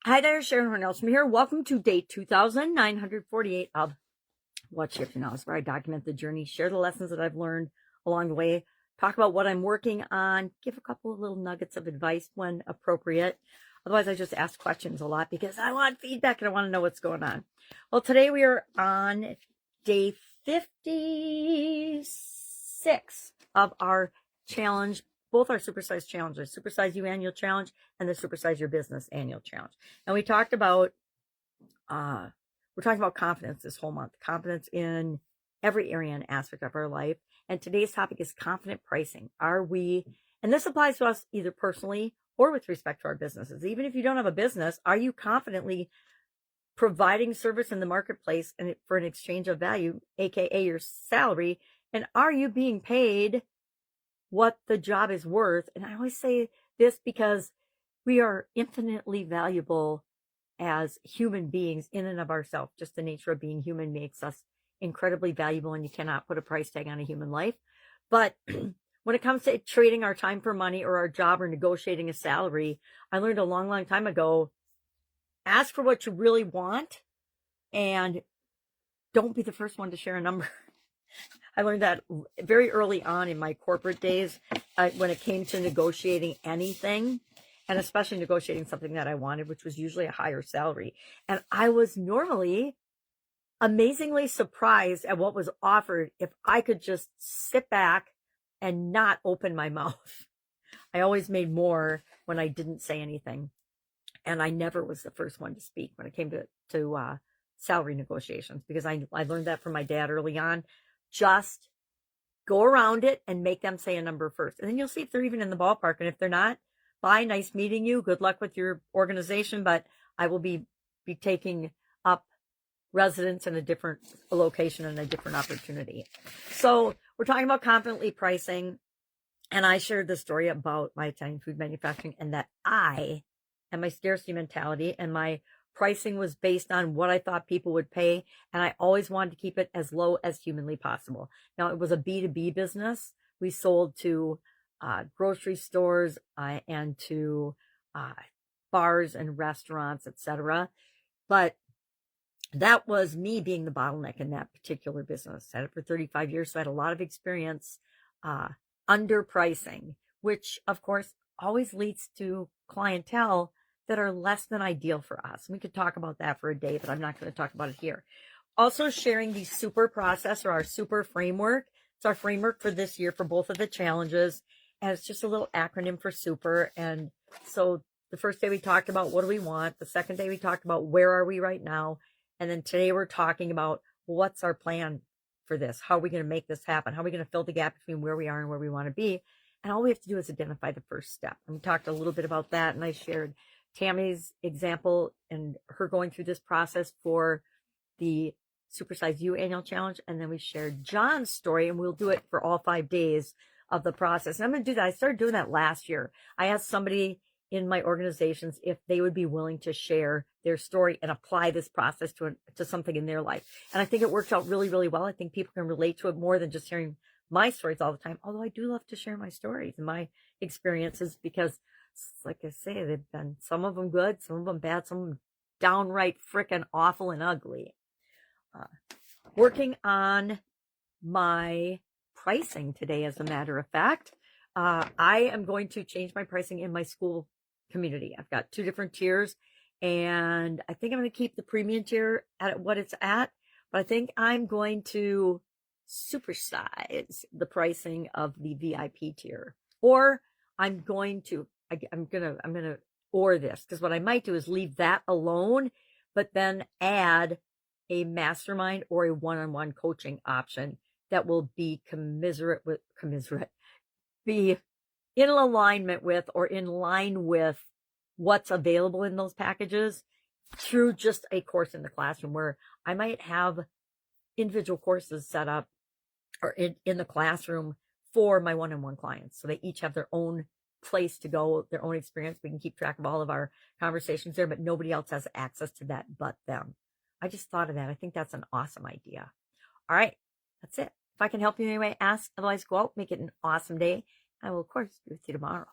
Hi there, Sharon Horne-Ellstrom here. Welcome to day 2948 of What's Shifting Now, where I document the journey, share the lessons that I've learned along the way, talk about what I'm working on, give a couple of little nuggets of advice when appropriate. Otherwise, I just ask questions a lot because I want feedback and I want to know what's going on. Well, today we are on day 56 of our challenge, both our Supersize challenges, Supersize You Annual Challenge and the Supersize Your Business Annual Challenge. And we talked about, we're talking about confidence this whole month, confidence in every area and aspect of our life. And today's topic is confident pricing. Are we, and this applies to us either personally or with respect to our businesses. Even if you don't have a business, are you confidently providing service in the marketplace and for an exchange of value, aka your salary? And are you being paid what the job is worth? And I always say this because we are infinitely valuable as human beings in and of ourselves. Just the nature of being human makes us incredibly valuable, and you cannot put a price tag on a human life. But when it comes to trading our time for money or our job or negotiating a salary, I learned a long, long time ago, ask for what you really want and don't be the first one to share a number. I learned that very early on in my corporate days when it came to negotiating anything, and especially negotiating something that I wanted, which was usually a higher salary. And I was normally amazingly surprised at what was offered if I could just sit back and not open my mouth. I always made more when I didn't say anything. And I never was the first one to speak when it came to salary negotiations, because I learned that from my dad early on. Just go around it and make them say a number first. And then you'll see if they're even in the ballpark. And if they're not, bye, nice meeting you. Good luck with your organization. But I will be taking up residence in a different location and a different opportunity. So we're talking about confidently pricing. And I shared the story about my Italian food manufacturing and that I and my scarcity mentality and my pricing was based on what I thought people would pay. And I always wanted to keep it as low as humanly possible. Now, it was a B2B business. We sold to grocery stores and to bars and restaurants, etc. But that was me being the bottleneck in that particular business. I had it for 35 years, so I had a lot of experience underpricing, which, of course, always leads to clientele that are less than ideal for us. We could talk about that for a day, but I'm not going to talk about it here. Also sharing the super process or our super framework. It's our framework for this year for both of the challenges. And it's just a little acronym for super. And so the first day we talked about what do we want. The second day we talked about where are we right now. And then today we're talking about what's our plan for this? How are we going to make this happen? How are we going to fill the gap between where we are and where we want to be? And all we have to do is identify the first step. And we talked a little bit about that. And I shared Tammy's example and her going through this process for the Supersize You Annual Challenge. And then we shared John's story, and we'll do it for all 5 days of the process. And I'm going to do that. I started doing that last year. I asked somebody in my organizations if they would be willing to share their story and apply this process to something in their life. And I think it worked out really, really well. I think people can relate to it more than just hearing my stories all the time. Although I do love to share my stories and my experiences because, like I say, they've been some of them good, some of them bad, some of them downright frickin' awful and ugly. Working on my pricing today, as a matter of fact. I am going to change my pricing in my Skool community. I've got 2 different tiers, and I think I'm going to keep the premium tier at what it's at, but I think I'm going to supersize the pricing of the VIP tier, or I'm going to or this, because what I might do is leave that alone, but then add a mastermind or a one-on-one coaching option that will be be in alignment with or in line with what's available in those packages through just a course in the classroom, where I might have individual courses set up or in the classroom for my one-on-one clients. So they each have their own place to go, their own experience. We can keep track of all of our conversations there, but nobody else has access to that but them. I just thought of that. I think that's an awesome idea. All right, that's it. If I can help you in any way, ask. Otherwise, go out, make it an awesome day. I will, of course, be with you tomorrow.